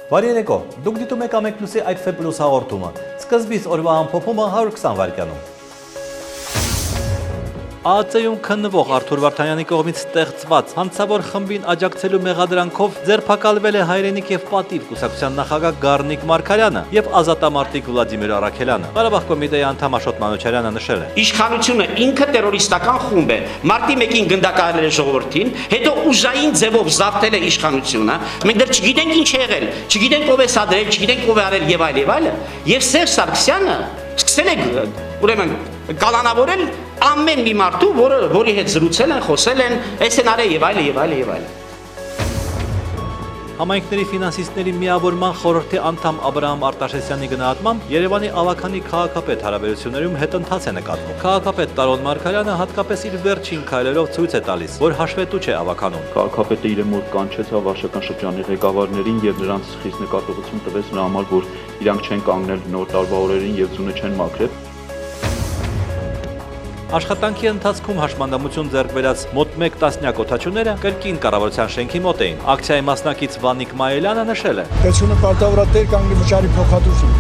Բարի երեկո, դուք դիտում եք Ամեկ Պլյուսի Այդֆե Պլյուս հաղորդումը, սկզբից օրվա ամփոփումը 120 վայրկյանում։ ԱԱԾ-ում քննվող Արթուր Վարդանյանի կողմից ստեղծված հանցավոր խմբին աջակցելու մեղադրանքով ձերբակալվել է Հայրենիք և պատիվ կուսակցության նախագահ Գառնիկ Մարգարյանը և ազատամարտիկ Վլադիմիր Առաքելյանը։ Ղարաբաղ կոմիտեի անդամ Աշոտ Մանուչարյանը նշել է. Իշխանությունը ինքը տերորիստական խումբ է, մարտի 1-ին գնդակահարել է ժողովրդին, հետո ուժային ձևով զավթել է իշխանությունը, մենք դեռ չգիտենք ինչ է եղել, չգիտենք ով է սադրել, չգիտենք ով է արել եւ այլ, եւ Սերժ Սարգսյանը սկսել է ուրեմն կալանավորել ամեն մի մարդու, որի հետ զրուցել են, խոսել են, այս են արել եւ այլ։ Համայնքների ֆինանսիստների միավորման խորհրդի անդամ Աբրահամ Արտաշեսյանի գնահատմամբ Երևանի ավագանի քաղաքապետ հարաբերություններում հետընթաց է նկատվում։ Քաղաքապետ Տարոն Մարգարյանը հատկապես իր վերջին քայլերով ցույց է տալիս, որ հաշվետու չէ ավագանուն։ Քաղաքապետը իր մոտ կանչեցավ վարչական շրջանի ղեկավարներին եւ նրանց խիստ նկատողություն տվեց նրա համար, որ իրանք չեն կանգնել նոր տարվա օրերին եւ ձյունը չեն մաքրել։ Աշխատանքի ընթացքում հաշմանդամություն ձեռք բերած մոտ 1 տասնյակ օդաչուները կրկին կառավարության շենքի մոտ էին։ Ակցիայի մասնակից Վանիկ Մայելյանը նշել է. Պետությունը պարտավորատեր կանգնի վճարի փոխհատուցում։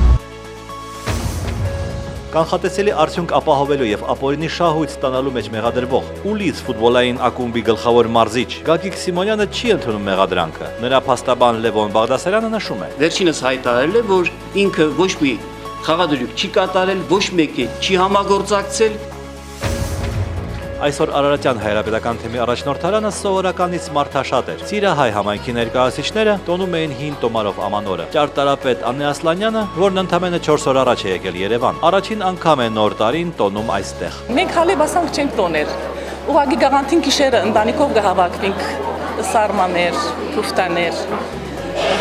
Կանխատեսելի արդյունք ապահովելու եւ ապօրինի շահույթ ստանալու մեջ մեղադրվող Ուլից ֆուտբոլային ակումբի գլխավոր մարզիչ Գագիկ Սիմոնյանը չի ընդունում մեղադրանքը։ Նրա փաստաբան Լևոն Բաղդասարյանը նշում է. Վերջինս հայտարարել է, որ ինքը ոչ մի խաղադրույք չի կատարել, ոչ մեկի չի համագործակցել։ Այսօր Արարատյան հայրապետական թեմի առաջնորդարանը սովորականից մարդաշատ էր։ Սիրահայ համայնքի ներկայացուցիչները տոնում էին հին տոմարով ամանորը։ Ճարտարապետ Աննե Ասլանյանը, որն ընդամենը 4 օր առաջ է եկել Երևան, առաջին անգամ է նոր տարին տոնում այստեղ։ Մենք հալի բասանք չենք տոներ։ Ուղղակի գաղանթին գիշերը ընտանիքով կհավաքվենք սարմաներ, քուֆտաներ,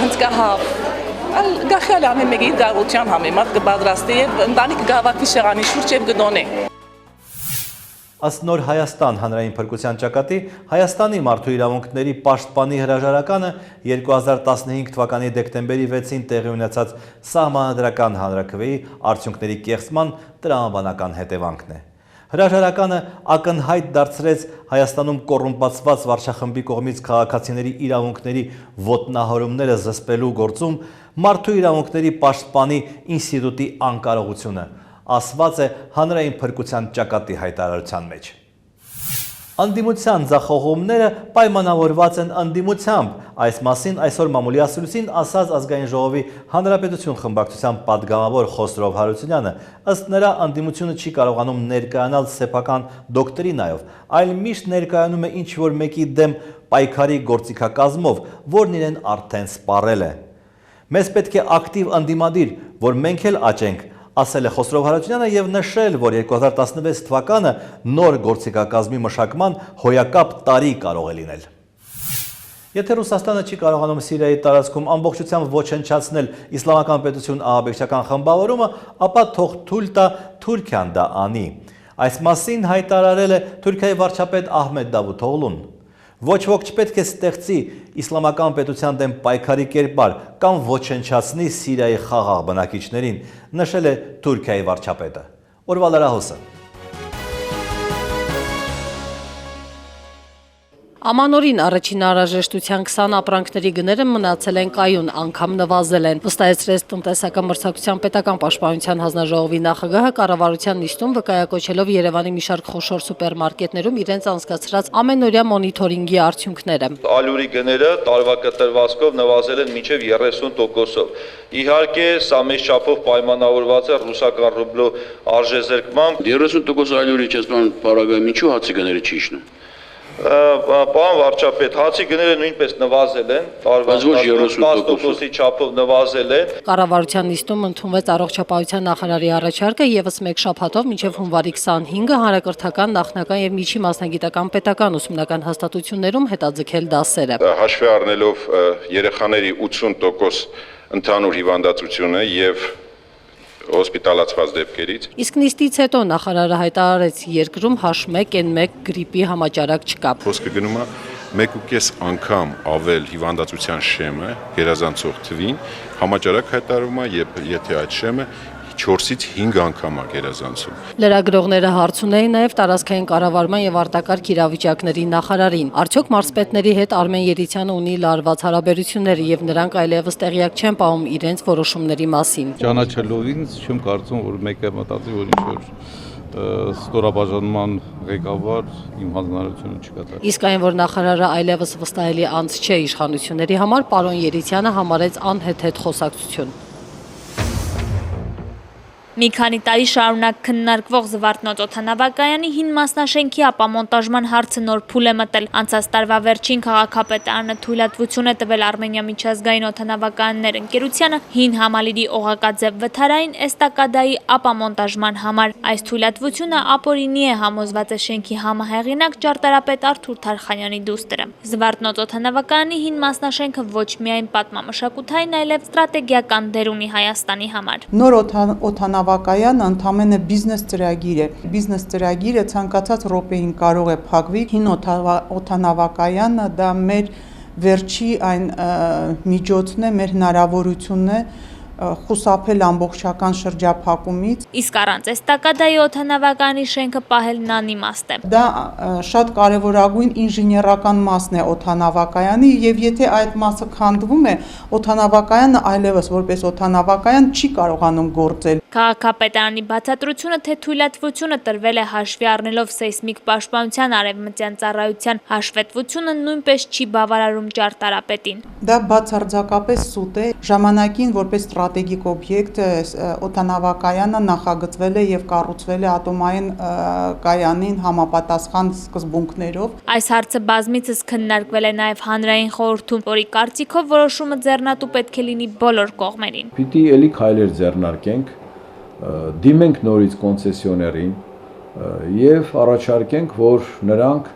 հնձկահավ։ Գախյալ ամեն մեկի իր գաղության համեմատ կպատրաստի եւ ընտանիքը կհավաքվի շեղանի շուրջ եւ կդոնե։ Ըստ Նոր Հայաստան հանրային փրկության ճակատի Հայաստանի մարդու իրավունքների պաշտպանի հրաժարականը 2015 թվականի դեկտեմբերի 6-ին տեղի ունեցած սահմանադրական հանրաքվեի արդյունքների կեղծման տրամաբանական հետևանքն է։ Հրաժարականը ակնհայտ դարձրեց Հայաստանում կոռումպացված վարչախմբի կողմից քաղաքացիների իրավունքների ոտնահարումները զսպելու գործում մարդու իրավունքների պաշտպանի ինստիտուտի անկարողությունը, ասված է հանրային փրկության ճակատի հայտարարության մեջ։ Անդիմության ձախողումները պայմանավորված են անդիմությամբ, այս մասին այսօր մամուլի ասուլիսին ասաց Ազգային ժողովի Հանրապետություն խմբակցության պատգամավոր Խոսրով Հարությունյանը, ըստ նրա անդիմությունը չի կարողանում ներկայանալ սեփական դոկտրինայով, այլ միշտ ներկայանում է ինչ-որ մեկի դեմ պայքարի գործիքակազմով, որն իրեն արդեն սպառել է։ Մեզ պետք է ակտիվ անդիմադիր, որ մենք էլ աճենք, ասել է Խոսրով Հարությունյանը եւ նշել, որ 2016 թվականը նոր գործիքակազմի մշակման հոյակապ տարի կարող է լինել։ Եթե Ռուսաստանը չի կարողանում Սիրիայի տարածքում ամբողջությամբ ոչնչացնել իսլամական պետություն ահաբեկչական խմբավորումը, ապա թող թույլ տա Թուրքիան դա անի։ Այս մասին հայտարարել է Թուրքիայի վարչապետ Ահմեդ Դավութօղլուն։ Ոչ ոք չպետք է ստեղծի իսլամական պետության դեմ պայքարի կերպար կամ ոչնչացնի Սիրիայի խաղաղ բնակիչներին, նշել է Թուրքիայի վարչապետը։ Օրվա լրահոսը։ Ամանորին առաջին անհրաժեշտության 20 ապրանքների գները մնացել են կայուն, անգամ նվազել են, վստահեցրեց տնտեսական մրցակցության պետական պաշտպանության հանձնաժողովի նախագահը կառավարության նիստում վկայակոչելով Երևանի մի շարք խոշոր սուպերմարկետներում իրենց անցկացրած ամենօրյա մոնիթորինգի արդյունքները։ Ալյուրի գները տարվա կտրվածքով նվազել են մինչև 30%-ով։ Իհարկե, սա մեծ չափով պայմանավորված է ռուսական ռուբլու արժեզրկմամբ։ 30% ալյուրի չեսման պարագայում ինչու հացի գները չի իջնում։ Պարոն վարչապետ, հացի գները նույնպես նվազել են, տարվա 10%-ի չափով նվազել են։ Կառավարության նիստում ընդունվեց առողջապահության նախարարի առաջարկը եւս մեկ շաբաթով մինչև հունվարի 25-ը հանրակրթական, նախնական եւ միջի մասնագիտական պետական ուսումնական հաստատություններում հետաձգել դասերը։ Հաշվի առնելով երեխաների 80% ընդհանուր հիվանդացությունը եւ հոսպիտալացված դեպքերից։ Իսկ նիստից հետո նախարարը հայտարարեց երկրում H1N1 գրիպի համաճարակ չկա։ Խոսքը գնում է 1.5 անգամ ավել հիվանդացության շեմը գերազանցող թվին, համաճարակ հայտարարում է, եթե այդ շեմը 4-ից 5 անգամ է գերազանցում։ Լրագրողները հարց ունեին նաև տարածքային կառավարման եւ արտակարգ իրավիճակների նախարարին։ Արդյոք մարզպետների հետ Արմեն Երիցյանը ունի լարված հարաբերություններ եւ նրանք այլևս տեղյակ չեն պահում իրենց որոշումների մասին։ Ճանաչելով ինձ չեմ կարծում, որ մեկը մտածի, որ ինչ-որ ստորաբաժանման ղեկավար իմ հանձնարարությունը չկա։ Իսկ այն, որ նախարարը այլևս վստահելի անձ չէ իշխանությունների համար, պարոն Երիցյանը համարեց անհեթեթ խոսակցություն։ Մի քանի տարի շարունակ քննարկվող Զվարթնոց օդանավակայանի հին մասնաշենքի ապամոնտաժման հարցը նոր փուլ է մտել։ Անցած տարվա վերջին քաղաքապետարանը թույլատվություն է տվել Արմենիա միջազգային օդանավակայաններ ընկերությանը հին համալիրի օղակաձև վթարային էստակադայի ապամոնտաժման համար։ Այս թույլատվությունը ապօրինի է, համոզված է շենքի համահեղինակ ճարտարապետ Արթուր Թարխանյանի դուստրը։ Զվարթնոց օդանավակայանի հին մասնաշենքը ոչ միայն պատմամշակութային, այլև ստրատեգիական դեր ունի Հայաստանի համար։ Նոր օդանավակայանը ընդամենը բիզնես ծրագիր է։ Բիզնես ծրագիրը ցանկացած րոպեին կարող է փակվի։ Հին օդանավակայանը դա մեր վերջի այն միջոցն է, մեր հնարավորությունն է խուսափել ամբողջական շրջափակումից։ Իսկ առանց էստակադայի օդանավակայանի շենքը պահելն անիմաստ է։ Դա շատ կարևորագույն ինժեներական մասն է օդանավակայանի եւ եթե այդ մասը քանդվում է, օդանավակայանը այլևս որպես օդանավակայան չի կարողանում գործել։ Քաղաքապետարանի բացատրությունը, թե թույլատվությունը տրվել է հաշվի առնելով սեյսմիկ պաշտպանության արևմտյան ծառայության հաշվետվությունը, նույնպես չի բավարարում ճարտարապետին։ Դա բացարձակապես սուտ է։ Ժամանակին որպես ստրատեգիկ օբյեկտ օդանավակայանը նախագծվել է եւ կառուցվել է ատոմային կայանին համապատասխան սկզբունքներով։ Այս հարցը բազմիցս քննարկվել է նաեւ հանրային խորհրդում, որի կարծիքով որոշումը ձեռնատու պետք է լինի բոլոր կողմերին։ Պիտի էլի քայլեր ձեռնարկենք, դիմենք նորից կոնցեսիոներին եւ առաջարկենք, որ նրանք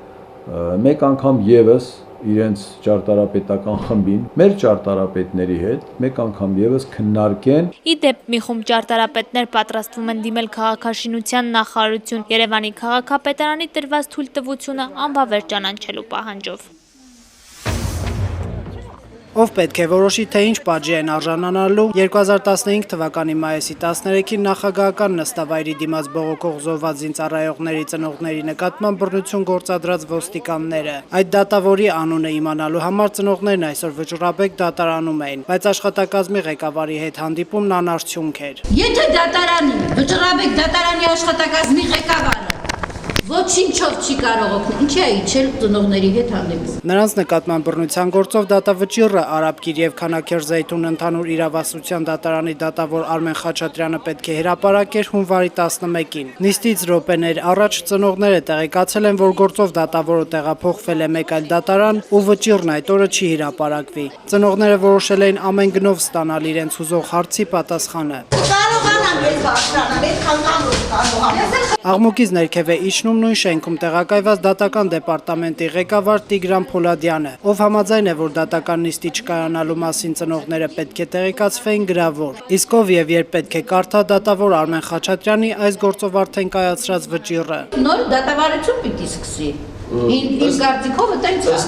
մեկ անգամ եւս իրենց ճարտարապետական խմբին, մեր ճարտարապետների հետ մեկ անգամ եւս քննարկեն։ Ի դեպ, մի խումբ ճարտարապետներ պատրաստվում են դիմել քաղաքաշինության նախարարություն Երևանի քաղաքապետարանի տրված թույլտվությունը անվավեր ճանաչելու պահանջով։ Ով պետք է որոշի, թե ինչ պատժի են արժանանալու 2015 թվականի մայիսի 13-ին նախագահական նստավայրի դիմաց բողոքող զոհված զինծառայողների ծնողների նկատմամբ բռնություն գործադրած ոստիկանները։ Այդ դատավորի անունը իմանալու համար ծնողներն այսօր վճռաբեկ դատարանում էին, բայց աշխատակազմի ղեկավարի հետ հանդիպումն անարդյունք էր։ Եթե դատարանի, վճռաբեկ դատարանի աշխատակազմի ղեկավարը ոչինչով չի կարող օգնել, ինչի է իջել ծնողների հետ հանդիպում։ Նրանց նկատմամբ բռնության գործով դատավճիռը Արաբ Կիրիև Քանաքեր Զեյթուն ընդհանուր իրավասության դատարանի դատավոր Արմեն Խաչատրյանը պետք է հրապարակեր հունվարի 11-ին։ Նիստից րոպեներ առաջ ծնողները տեղեկացել են, որ գործով դատավորը տեղափոխվել է մեկ այլ դատարան ու վճիռն այդ օրը չի հրապարակվի։ Ծնողները որոշել էին ամեն գնով ստանալ իրենց հուզող հարցի պատասխանը։ Աղմուկից ներքև է իջնում նույն շենքում տեղակայված դատական դեպարտամենտի ղեկավար Տիգրան Փոլադյանը, ով համաձայն է, որ դատական նիստի չկայանալու մասին ծնողները պետք է տեղեկացվեին գրավոր։ Իսկ ով եւ երբ պետք է կարդա դատավոր Արմեն Խաչատրյանի այս գործով արդեն կայացրած վճիռը։ Նոր դատավարություն պիտի սկսի։ Իմ կարծիքով այտենց է։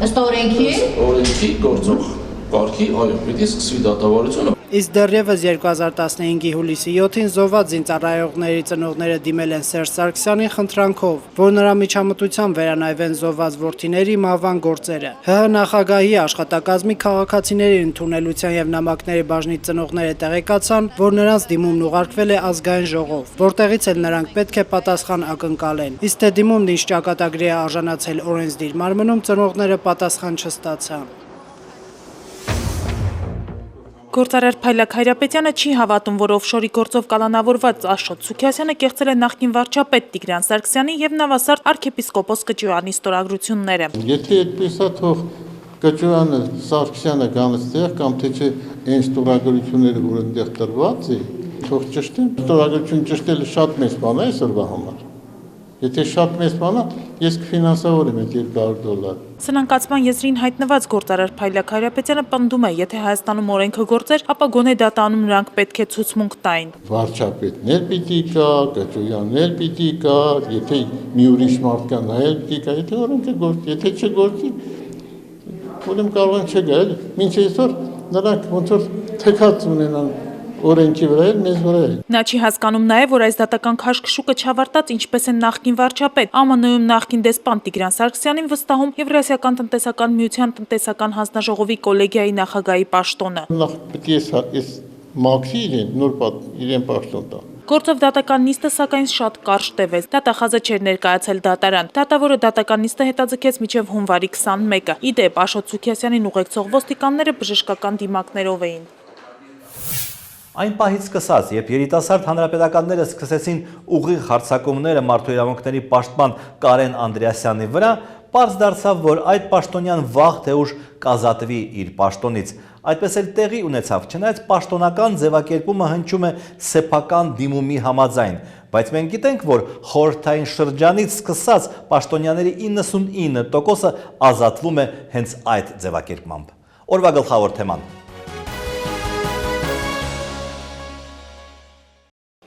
Ըստ օրենքի գործող կարգի, այո, պիտի սկսվի դատավարությունը։ Իսկ դեռևս 2015-ի հուլիսի 7-ին զոհված զինծառայողների ծնողները դիմել են Սերժ Սարգսյանին խնդրանքով, որ նրա միջամտությամբ վերանայվեն զոհված որդիների մահվան գործերը։ ՀՀ նախագահի աշխատակազմի քաղաքացիների ընդունելության եւ նամակների բաժնի ծնողները տեղեկացան, որ նրանց դիմումն ուղարկվել է ազգային ժողով, որտեղից էլ նրանք պետք է պատասխան ակնկալեն։ Իսկ թե դիմումն ինչ ճակատագրի է արժանացել օրենսդիր մարմնում, ծնողները պատասխան չստացան։ Գործարար Փայլակ Հայրապետյանը չի հավատում, որ օֆշորի գործով կալանավորված Աշոտ Սուքիասյանը կեղծել է նախկին վարչապետ Տիգրան Սարգսյանի եւ նավասարդ arczepiskopos Կճոյանի ստորագրությունները։ Եթե այդպես է, թող Կճոյանը Սարգսյանը գան այստեղ կամ թե չէ այն ստորագրությունները, որ այնտեղ տրված է, թող ճշտեն։ Ստորագրություն ճշտելը շատ մեծ բան է այսօրվա համար։ Եթե շատ մեծ բան է, ես կֆինանսավորեմ այդ $200։ Սնանկացման եզրին հայտնված գործարար Փայլակ Հայրապետյանը պնդում է, եթե Հայաստանում օրենքը գործեր, ապա գոնե դատանում նրանք պետք է ցուցմունք տային։ Վարչապետներ պիտի կա, Կճոյաններ պիտի կա, եթե մի ուրիշ մարդ կա, նայել պիտի կա, եթե օրենքը գործի, եթե չգործի, ուրեմն կարող են չգա, էլի։ Մինչ այսօր նրանք ոնց որ թեքած ունենան օրենքի վրա էլ, մեզ վրա էլ։ Նա չի հասկանում նաև, որ այս դատական քաշքշուկը չավարտած ինչպես են նախկին վարչապետ, ԱՄՆ-ում նախկին դեսպան Տիգրան Սարգսյանին վստահում Եվրասիական տնտեսական միության տնտեսական հանձնաժողովի կոլեգիայի նախագահի պաշտոնը։ Նախ պետք է այս մաքսի իրեն պաշտոն տա։ Գործով դատական նիստը սակայն շատ կարճ տևեց։ Դատախազը չէր ներկայացել դատարան։ Դատավորը դատական նիստը հետաձգեց մինչև հունվարի 21-ը։ Ի դեպ, Աշոտ Սուքիասյանին ուղեկցող ոստիկանները բժշկական դիմակներով էին։ Այն պահից սկսած, երբ երիտասարդ հանրապետականները սկսեցին ուղիղ հարձակումները մարդու իրավունքների պաշտպան Կարեն Անդրեասյանի վրա, պարզ դարձավ, որ այդ պաշտոնյան վաղ թե ուշ կազատվի իր պաշտոնից։ Այդպես էլ տեղի ունեցավ, չնայած պաշտոնական ձևակերպումը հնչում է սեփական դիմումի համաձայն, բայց մենք գիտենք, որ խորհրդային շրջանից սկսած պաշտոնյաների 99%-ը ազատվում է հենց այդ ձևակերպմամբ։ Օրվա գլխավոր թեման։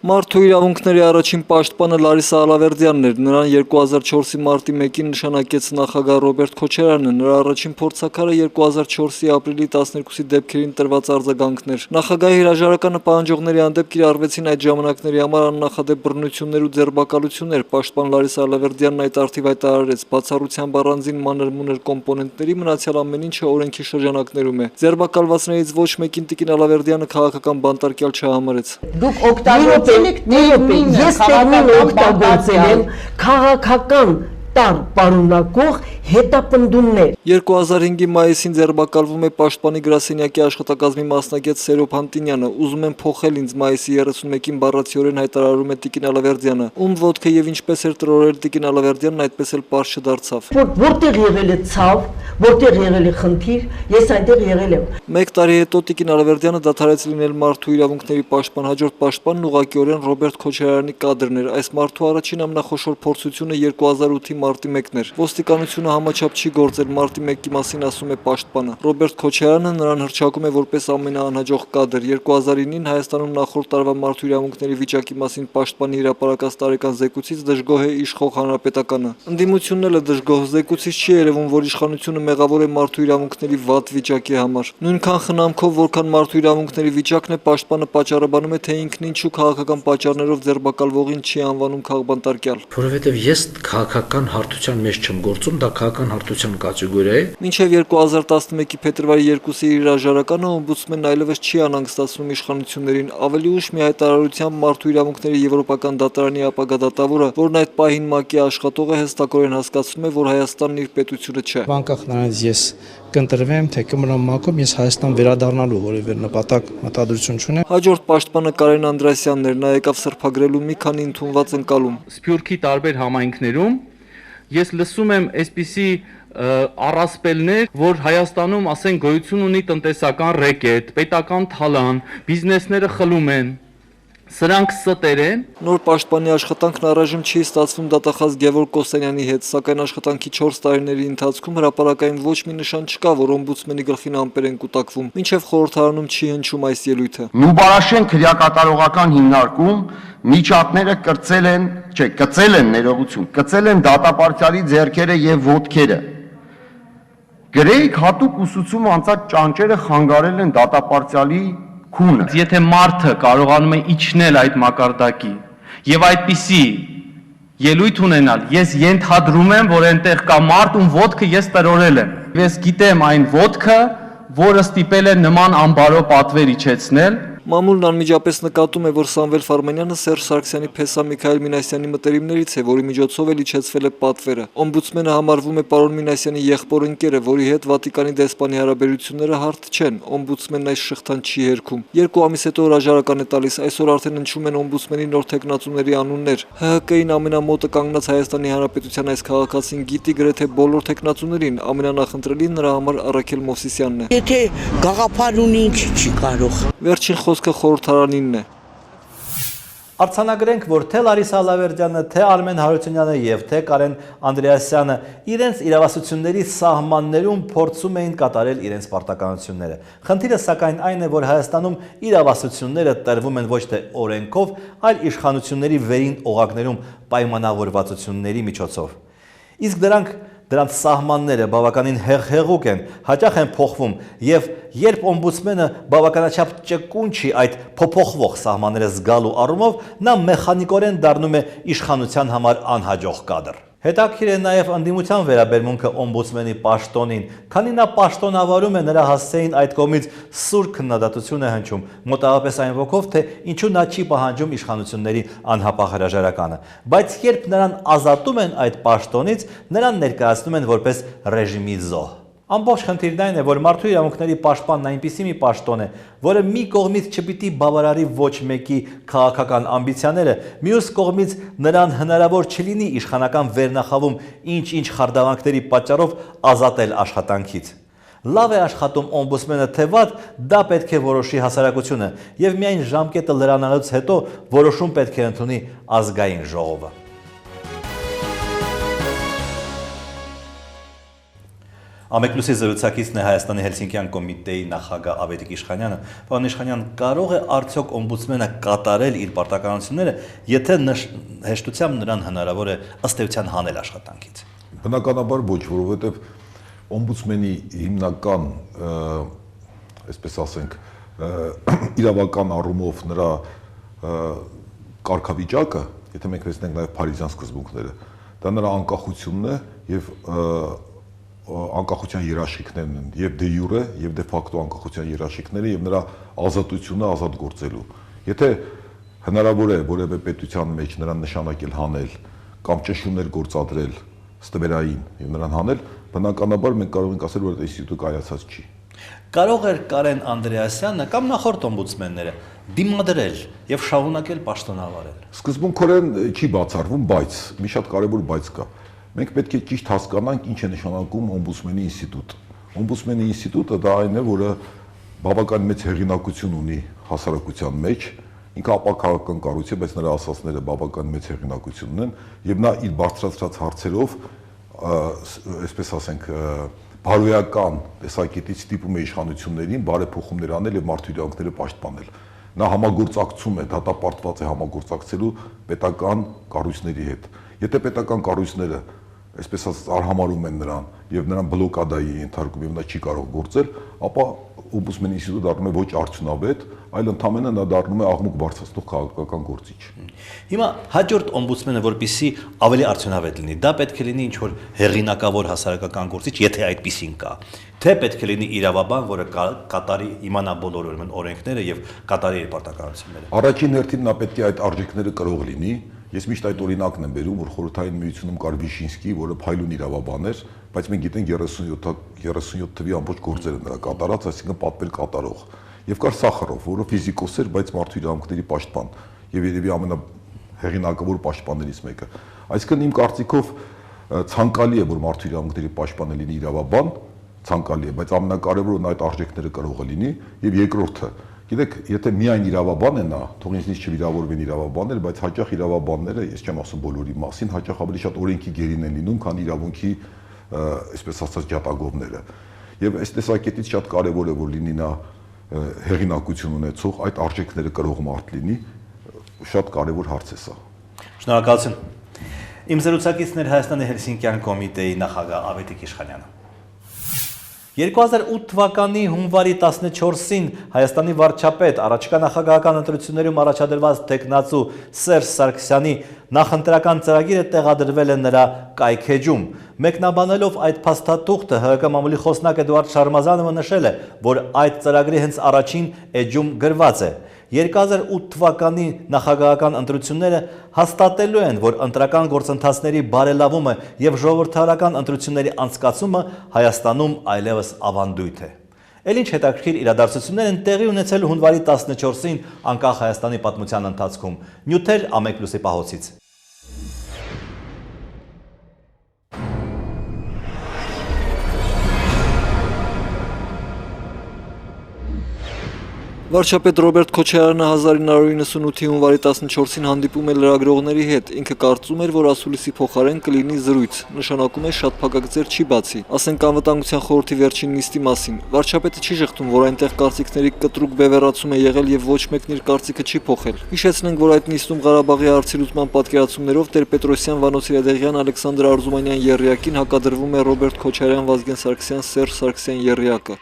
Մարդու իրավունքների առաջին պաշտպանը Լարիսա Ալավերդյանն էր, նրան 2004-ի մարտի 1-ին նշանակեց նախագահ Ռոբերտ Քոչարյանը, նրա առաջին փորձաքարը 2004-ի ապրիլի 12-ի դեպքերին տրված արձագանքն էր։ Նախագահի հրաժարականը պահանջողների հանդեպ կիրառվեցին այդ ժամանակների համար աննախադեպ բռնություններ ու ձերբակալություններ, պաշտպան Լարիսա Ալավերդյանն այդ արդիվ հայտարարեց, բացառությամբ առանձին մանր-մունր կոմպոնենտների մնացյալ ամեն ինչը օրենքի շրջանակներում է։ Ձերբակալվածներից ոչ մեկին տիկին Ալավերդյանը քաղաքական բանտարկյալ չհամարեց։ Դուք օգտագործել ես տերմին օգտագործել եմ քաղաքական տար պարունակող հետապնդումներ։ 2005-ի մայիսին ձերբակալվում է պաշտպանի գրասենյակի աշխատակազմի մասնակից Սերոբ Հանտինյանը, ուզում են փոխել ինձ մայիսի 31-ին բառացիորեն հայտարարում է տիկին Ալավերդյանը, ում ոտքը եւ ինչպես էր տրորել տիկին Ալավերդյանն, այդպես էլ պարզ չդարձավ։ Որտեղ եղել է ցավ, որտեղ եղել է խնդիր, ես այնտեղ եղել եմ։ Մեկ տարի հետո տիկին Ալավերդյանը դադարեց լինել մարդու իրավունքների պաշտպան, հաջորդ պաշտպանն ուղղակիորեն Ռոբերտ Քոչարյանի կադրն էր։ Այս մարդու առաջին ամենախոշոր փորձությունը 2008-ի մարտի 1-ն էր։ Ոստիկանությունը համաչափ չի գործել, մարտի 1-ի մասին ասում է պաշտպանը։ Ռոբերտ Քոչարյանը նրան հռչակում է որպես ամենաանհաջող կադր։ 2009-ին Հայաստանում նախորդ տարվա մարդու իրավունքների վիճակի մասին պաշտպանի հրապարակած տարեկան զեկույցից դժգոհ է իշխող հանրապետականը։ Ընդդիմությունն էլ դժգոհ, զեկույցից չի երևում, որ իշխանությունը մեղավոր է մարդու իրավունքների վատ վիճակի համար։ Նույնքան խնամքով, որքան մարդու իրավունքների վիճակն է, պաշտպանը պատճառաբանում է, թե ինքն ինչու քաղաքական պատճառներով ձերբակալվողին չի անվանում քաղբանտարկյալ։ Որովհետև ես քաղաքական հարթության մեջ չեմ գործում, դա քաղաքական հարթության կատեգորիա է։ Մինչև 2011-ի փետրվարի 2-ի հրաժարականը օմբուդսմենն այլևս չի անհանգստացնում իշխանություններին, ավելի ուշ մի հայտարարությամբ մարդու իրավունքների եվրոպական դատարանի ապագա դատավորը, որն այդ պահին ՄԱԿ-ի աշխատող է, հստակորեն հասկացնում է, որ Հայաստանն իր պետությունը չէ։ Անկախ նրանից ես կընտրվեմ, թե կմնամ ՄԱԿ-ում, ես Հայաստան վերադառնալու որևէ նպատակ մտադրություն չունեմ։ Հաջորդ պաշտպանը Կարեն Անդրեասյանն էր, նա եկավ սրբագրելու մի քանի ընդունված ընկալում։ Սփյուռքի տարբեր համայնքներում ես լսում եմ այսպիսի առասպելներ, որ Հայաստանում, ասենք, գոյություն ունի տնտեսական ռեկետ, պետական թալան, բիզնեսները խլում են, սրանք ստեր են։ Նոր պաշտպանի աշխատանքն առայժմ չի ստացվում դատախազ Գևորգ Կոստանյանի հետ, սակայն աշխատանքի 4 տարիների ընթացքում հրապարակային ոչ մի նշան չկա, որ օմբուդսմենի գլխին ամպեր են կուտակվում, մինչև խորհրդարանում չի հնչում այս ելույթը։ Նուբարաշեն քրեակատարողական հիմնարկում միջատները կծել են ներողություն, կծել են դատապարտյալի ձեռքերը եւ ոտքերը։ Գրեիք հատուկ ուսուցում անցած ճանճերը խանգարել են դատապարտյալի քունը։ Եթե մարդը կարողանում է իջնել այդ մակարդակի եւ այդպիսի ելույթ ունենալ, ես ենթադրում եմ, որ այնտեղ կա մարդ, ում ոտքը ես տրորել եմ։ Ես գիտեմ այն ոտքը, որը ստիպել է նման անբարո պատվեր իջեցնել։ Մամուլն անմիջապես նկատում է, որ Սամվել Ֆարմանյանը Սերժ Սարգսյանի փեսա Միքայել Մինասյանի մտերիմներից է, որի միջոցով էլ իջեցվել է պատվերը։ Օմբուդսմենը համարվում է պարոն Մինասյանի եղբոր ընկերը, որի հետ Վատիկանի դեսպանի հարաբերությունները հարթ չեն։ Օմբուդսմենն այս շղթան չի հերքում։ 2 ամիս հետո հրաժարական է տալիս, այսօր արդեն հնչում են օմբուդսմենի նոր թեկնածուների անուններ։ ՀՀԿ-ին ամենամոտը կանգնած Հայաստանի Հանրապետության այս քաղաքացին գիտի գրեթե բոլոր թեկնածուներին, ամենանախընտրելին նրա համար Արաքել Մովսիսյանն է։ Եթե գաղափար ունի, չի կարող։ Վերջին խոսքը խորհրդարանինն է։ Արձանագրենք, որ թե Լարիսա Ալավերդյանը, թե Արմեն Հարությունյանը եւ թե Կարեն Անդրեասյանը իրենց իրավասությունների սահմաններում փորձում էին կատարել իրենց պարտականությունները։ Խնդիրը սակայն այն է, որ Հայաստանում իրավասությունները տրվում են ոչ թե օրենքով, այլ իշխանությունների վերին օղակներում պայմանավորվածությունների միջոցով։ Իսկ դրանք դրանց սահմանները բավականին հեղուկ են, հաճախ են փոխվում եւ երբ օմբուդսմենը բավականաչափ ճկուն չի այդ փոփոխվող սահմանները զգալու առումով, նա մեխանիկորեն դառնում է իշխանության համար անհաջող կադր։ Հետաքրքիր է նաև ընդդիմության վերաբերմունքը օմբուդսմենի պաշտոնին, քանի նա պաշտոնավարում է նրա հասցեին այդ կողմից սուր քննադատություն է հնչում, մոտավորապես այն ոգով, թե ինչու նա չի պահանջում իշխանությունների անհապաղ հրաժարականը, բայց երբ նրան ազատում են այդ պաշտոնից, նրան ներկայացնում են որպես ռեժիմի զոհ։ Ամբողջ խնդիրն այն է, որ մարդու իրավունքների պաշտպանն այնպիսի մի պաշտոն է, որը մի կողմից չպիտի բավարարի ոչ մեկի քաղաքական ամբիցիաները, մյուս կողմից նրան հնարավոր չլինի իշխանական վերնախավում ինչ-ինչ խարդավանքների պատճառով ազատել աշխատանքից։ Լավ է աշխատում օմբուդսմենը թե վատ, դա պետք է որոշի հասարակությունը, եւ միայն ժամկետը լրանալուց հետո որոշում պետք է ընդունի ազգային ժողովը։ Ամեկլուսի զրուցակիցն է Հայաստանի Հելսինկյան կոմիտեի նախագահ Ավետիք Իշխանյանը։ Պարոն Իշխանյան, կարող է արդյոք օմբուդսմենը կատարել իր պարտականությունները, եթե հեշտությամբ նրան հնարավոր է ըստ էության հանել աշխատանքից։ Բնականաբար ոչ, որովհետև օմբուդսմենի հիմնական, այսպես ասենք, իրավական առումով նրա կարգավիճակը, եթե մենք տեսնենք նաև Փարիզյան սկզբունքները, դա նրա անկախությունն է եւ անկախության երաշխիքներն են եւ դե յուրե եւ դե ֆակտո անկախության երաշխիքները եւ նրա ազատությունը ազատ գործելու։ Եթե հնարավոր է որևէ պետության մեջ նրան նշանակել հանել կամ ճնշումներ գործադրել ստվերային եւ նրան հանել, բնականաբար մենք կարող ենք ասել, որ այդ ինստիտուտը կայացած չի։ Կարող էր Կարեն Անդրեասյանը կամ նախորդ օմբուդսմենները դիմադրել եւ շարունակել պաշտոնավարել։ Սկզբունքորեն չի բացառվում, բայց մի շատ կարեւոր բայց կա։ Մենք պետք է ճիշտ հասկանանք ինչ է նշանակում օմբուդսմենի ինստիտուտ։ Օմբուդսմենի ինստիտուտը դա այն է, որը բավական մեծ հեղինակություն ունի հասարակության մեջ, ինքը ապակաղական կառույց է, բայց նրա ասածները բավական մեծ հեղինակություն ունեն եւ նա իր բարձրացրած հարցերով, այսպես ասենք, բարոյական տեսակետից ստիպում է իշխանություններին բարեփոխումներ անել եւ մարդու իրավունքները պաշտպանել։ Նա համագործակցում է, դատապարտված է համագործակցելու պետական կառույցների հետ։ Եթե պետական կառույցները, այսպես ասած, արհամարհում են նրան եւ նրան բլոկադայի ենթարկում եւ նա չի կարող գործել, ապա օմբուդսմենի ինստիտուտը դառնում է ոչ արդյունավետ, այլ ընդհանրապես նա դառնում է աղմուկ բարձրացնող քաղաքական գործիչ։ Հիմա հաջորդ օմբուդսմենը, որպեսզի ավելի արդյունավետ լինի, դա պետք է լինի ինչ-որ հեղինակավոր հասարակական գործիչ, եթե այդպիսին կա, թե պետք է լինի իրավաբան, որը կատարի իմանա բոլոր օրենքները եւ կատարի իր պարտականությունները։ Առաջին հերթին նա պետք է այդ արժեքները կրող լինի։ Ես միշտ այդ օրինակն եմ բերում, որ խորհրդային միությունում կար Վիշինսկի, որը փայլուն իրավաբան էր, բայց մենք գիտենք 37 թվի ամբողջ գործերը նրա կատարած, այսինքն պատվել կատարող։ Եվ կար Սախարով, որը ֆիզիկոս էր, բայց մարդու իրավունքների պաշտպան եւ երևի ամենահեղինակավոր պաշտպաններից մեկը։ Այսինքն իմ կարծիքով ցանկալի է, որ մարդու իրավունքների պաշտպանը լինի իրավաբան, ցանկալի է, բայց ամենակարևորը նա այդ արժեքները կարող է լինի եւ երկրորդը Գիտեք, եթե միայն իրավաբան է նա, թող ինձնից չվիրավորվեն իրավաբաններ, բայց հաճախ իրավաբանները, ես չեմ ասում բոլորի մասին, հաճախ ավելի շատ օրենքի գերին են լինում, քան իրավունքի, այսպես ասած, ջատագովները։ Եվ այս տեսակետից շատ կարևոր է, որ լինի նա հեղինակություն ունեցող, այդ արժեքները կրող մարդ լինի, շատ կարևոր հարց է սա։ Շնորհակալություն։ Իմ զրուցակիցն էր Հայաստանի Հելսինկյան կոմիտեի նախագահ Ավետիք Իշխանյանը։ 2008 թվականի հունվարի 14-ին Հայաստանի վարչապետ առաջիկա նախագահական ընտրություններում առաջադրված տեխնացու Սերժ Սարգսյանի նախընտրական ծրագիրը տեղադրվել է նրա կայքեջում։ Մեկնաբանելով այդ փաստաթուղթը ՀՀԿ մամուլի խոսնակ Էդուարդ Շարմազանովը նշել է, որ այդ ծրագրի հենց առաջին էջում գրված է. 2008 թվականի նախագահական ընտրությունները հաստատելու են, որ ընտրական գործընթացների բարելավումը եւ ժողովրդարական ընտրությունների անցկացումը Հայաստանում այլևս ավանդույթ է։ Էլ ինչ հետաքրքիր իրադարձություններ են տեղի ունեցել հունվարի 14-ին անկախ Հայաստանի պատմության ընթացքում։ Նյութեր Ամեկլուսի պահոցից։ Վարչապետ Ռոբերտ Քոչարյանը 1998-ի հունվարի 14-ին հանդիպում է լրագրողների հետ, ինքը կարծում էր, որ ասուլիսի փոխարեն կլինի զրույց, նշանակում է շատ փակագծեր չի բացի, ասենք անվտանգության խորհրդի վերջին նիստի մասին։ Վարչապետը չի շղթում, որ այնտեղ կարծիքների կտրուկ բևեռացում է եղել եւ ոչ մեկն իր կարծիքը չի փոխել։ Հիշեցնենք, որ այդ նիստում Ղարաբաղի հարցի լուծման պատկերացումներով Տեր-Պետրոսյան, Վանո Սիրադեղյան, Ալեքսանդր Արզումանյան եռյակին հակադրվում է Ռոբերտ Քոչարյան, Վազգեն Սարգսյան, Սերժ Սարգսյան եռյակը։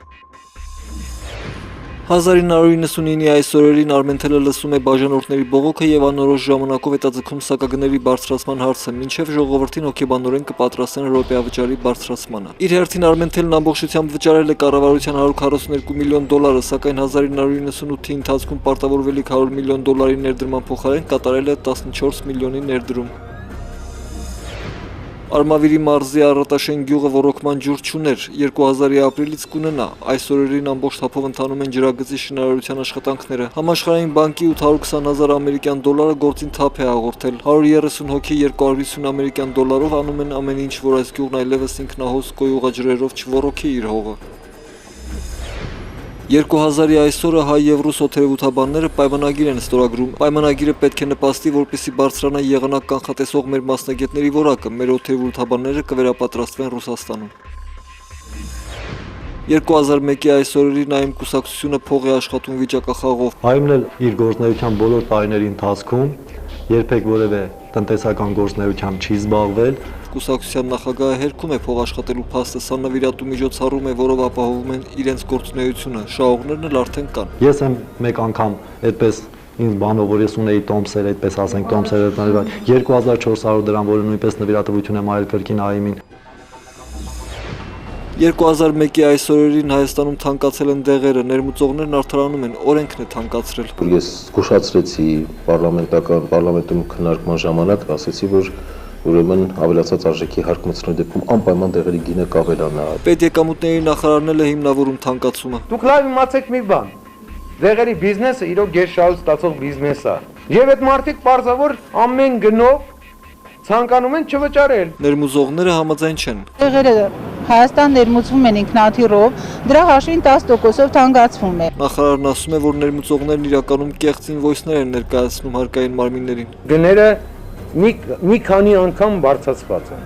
1999-ի այս օրերին Արմենթելը լսում է բաժանորդների բողոքը եւ անորոշ ժամանակով հետաձգում սակագների բարձրացման հարցը, մինչեւ ժողովրդին հոգեբանորեն կպատրաստեն րոպեավճարի բարձրացմանը։ Իր հերթին Արմենթելն ամբողջությամբ վճարել է կառավարության $142 միլիոն, սակայն 1998-ի ընթացքում պարտավորվելիք $100 միլիոն ներդրման փոխարեն կատարել է 14 միլիոնի ներդրում։ Արմավիրի մարզի Առատաշեն գյուղը ոռոգման ջուր չուներ, 2000-ի ապրիլից կունենա, այս օրերին ամբողջ թափով ընթանում են ջրագծի շինարարության աշխատանքները։ Համաշխարհային բանկի $820,000 ամերիկյան դոլարը գործին թափ է հաղորդել, 130 հոգի $250 ամերիկյան դոլարով անում են ամեն ինչ, որ այս գյուղն այլևս ինքնահոս կոյուղաջրերով չոռոգի իր հողը։ 2000-ի այսօրը հայ եւ ռուս օթերևութաբանները պայմանագիր են ստորագրում։ Պայմանագիրը պետք է նպաստի, որպեսզի բարձրանա եղանակ կանխատեսող մեր մասնագետների որակը, մեր օթերևութաբանները կվերապատրաստվեն Ռուսաստանում։ 2001-ի այսօրերին այմ կուսակցությունը փող է աշխատում վիճակախաղով։ Այմն էլ իր գործնեության բոլոր տարիների ընթացքում երբեք որևէ տնտեսական գործնեությամբ չի զբաղվել։ Կուսակցության նախագահը հերքում է փող աշխատելու փաստը, սա նվիրատու միջոցառում է, որով ապահովում են իրենց գործունեությունը, շահողներն էլ արդեն կան։ Ես եմ մեկ անգամ այդպես ինձ բանով, որ ես ունեի տոմսեր, այդպես ասենք տոմսեր 2400 դրամ, որը նույնպես նվիրատվություն եմ արել կրկին այմին։ 2001-ի այսօրերին Հայաստանում թանկացել են դեղերը, ներմուծողներն արդարանում են, օրենքն է թանկացրել։ Ես զգուշացրեցի պարլամենտում քննարկման ժամանակ, ասեցի, որ ուրեմն ավելացած արժեքի հարկ մտցնելու դեպքում անպայման դեղերի գինը կավելանա։ Պետեկամուտների նախարարն է հիմնավորում թանկացումը։ Դուք լավ իմացեք մի բան։ Դեղերի բիզնեսը իրոք գերշահույց ստացող բիզնես է։ Եվ այդ մարդիկ պարզավոր ամեն գնով ցանկանում են չվճարել։ Ներմուծողները համաձայն չեն։ Դեղերը Հայաստան ներմուծվում են ինքնաթիռով, դրա հաշվին 10%-ով թանկացվում է։ Նախարարն ասում է, որ ներմուծողներն իրականում կեղծ ինվոյսներ են ներկայացնում հարկային մարմիններին։ Գները մի քանի անգամ բարձրացված են։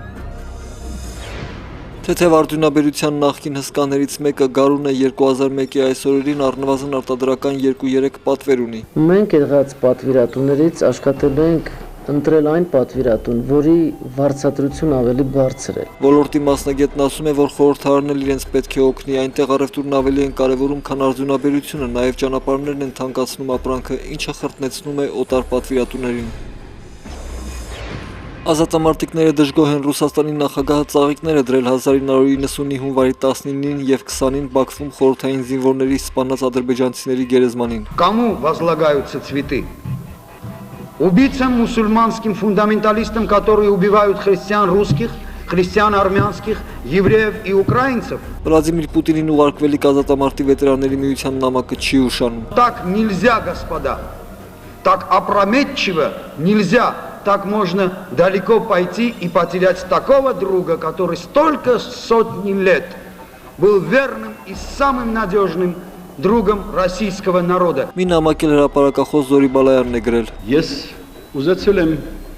Թեթև արդյունաբերության նախկին հսկաներից մեկը Գարուն է 2001-ի այսօրերին առնվազն արտադրական 2-3 պատվեր ունի։ Մենք եղած պատվիրատուներից աշխատել ենք ընտրել այն պատվիրատուն, որի վարձատրությունը ավելի բարձր է։ Ոլորտի մասնագետն ասում է, որ խորհրդարանն էլ իրենց պետք է օգնի, այնտեղ առևտուրն ավելի են կարևորում, քան արդյունաբերությունը, նաև ճանապարհներն են թանկացնում ապրանքը, ինչը խրտնեցնում է օտար պատվիրատուներին։ Ազատամարտիկները դժգոհ են Ռուսաստանի նախագահը ծաղիկներ է դրել 1990-ի հունվարի 19-ին եւ 20-ին Բաքվում խորհրդային զինվորների սպանած ադրբեջանցիների գերեզմանին։ Кому возлагаются цветы? Убийцам мусульманским фундаменталистам, которые убивают христиан русских, христиан армянских, евреев и украинцев. Վլադիմիր Պուտինին ուղարկվելիք ազատամարտի վետերանների միության նամակը չի ուշանում։ Так нельзя, господа. Так опрометчиво нельзя. Так можно далеко пойти и потерять такого друга, который столько сотни лет был верным и самым надежным другом российского народа. Մի նամակ էլ հրապարակախոս Զորի Բալայանն է գրել։ Ես ուզեցել եմ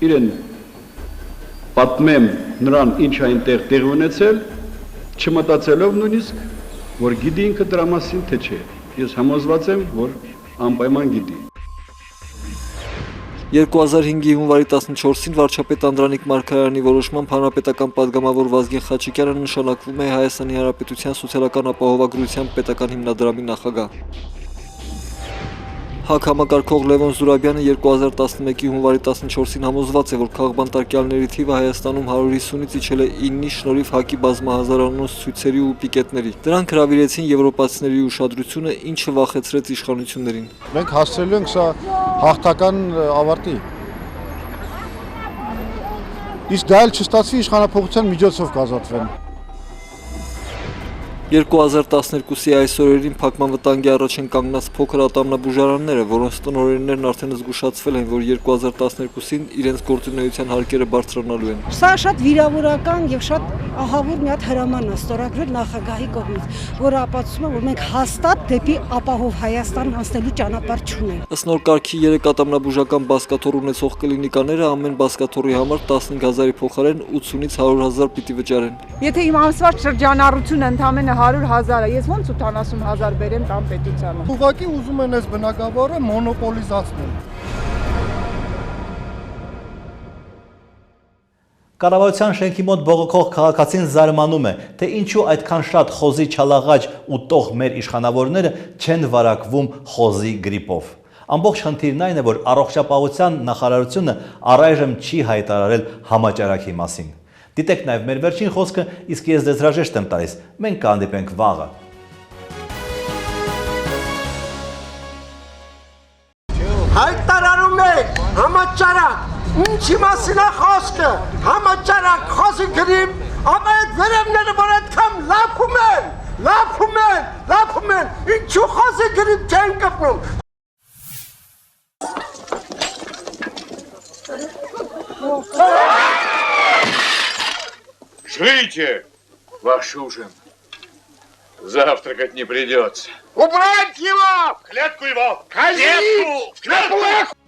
իրեն պատմեմ նրան ինչ այնտեղ տեղի ունեցել, չմտածելով նույնիսկ, որ գիտի ինքը դրա մասին թե չէ։ Ես համոզված եմ, որ անպայման գիտի։ 2005-ի հունվարի 14-ին վարչապետ Անդրանիկ Մարգարյանի որոշմամբ հանրապետական պատգամավոր Վազգեն Խաչիկյանը նշանակվում է Հայաստանի Հանրապետության սոցիալական ապահովագրության պետական հիմնադրամի նախագահ։ ՀԱԿ համակարգող Լևոն Զուրաբյանը 2011-ի հունվարի 14-ին համոզված է, որ քաղբանտարկյալների թիվը Հայաստանում 150-ից իջել է 9-ի շնորհիվ ՀԱԿ-ի բազմահազարանոց ցույցերի ու պիկետների։ Դրանք հրավիրեցին եվրոպացիների ուշադրությունը, ինչը վախեցրեց իշխանություններին։ Մենք հասցրել ենք սա հաղթական ավարտի։ Իսկ դա էլ չստացվի իշխանապողության միջոցով կազատվեն։ 2012-ի այս օրերին փակման վտանգի առաջ են կանգնած փոքր ատամնաբուժարանները, որոնց տնօրեններն արդեն զգուշացվել են, որ 2012-ին իրենց գործունեության հարկերը բարձրանալու են։ Սա շատ վիրավորական եւ շատ ահավոր մի հատ հրաման է ստորագրել նախագահի կողմից, որը ապացուցում է, որ մենք հաստատ դեպի ապահով Հայաստան անցնելու ճանապարհ չունենք։ Ըստ նոր կարգի 3 ատամնաբուժական բազկաթոռ ունեցող կլինիկաները ամեն բազկաթոռի համար 15,000-ի փոխարեն 80-ից 100,000 պիտի վճարեն։ Եթե իմ ամսվա շրջանառությունը ընդամենը 100,000 է, ես ոնց 80,000 բերեմ տամ պետությանը։ Ուղղակի ուզում են այս բնակավարը մոնոպոլիզացնել։ Կառավարության շենքի մոտ բողոքող քաղաքացին զարմանում է, թե ինչու այդքան շատ խոզի չալաղաջ ու տող մեր իշխանավորները չեն վարակվում խոզի գրիպով։ Ամբողջ խնդիրն այն է, որ առողջապահության նախարարությունը առայժմ չի հայտարարել համաճարակի մասին։ Դիտեք նաև մեր վերջին խոսքը, իսկ ես ձեզ հրաժեշտ եմ տալիս։ Մենք կհանդիպենք վաղը։ Հայտարարում ենք համաճարակ։ Ինչի մասին է խոսքը, համաճարակ, խոզի գրիպ, ապա այդ վերևները, որ այդքան լափում են, ինչու խոզի գրիպ չեն կպնում։ Жрите ваш ужин. Завтракать не придется. Убрать его! В клетку его! Казнить! В клетку!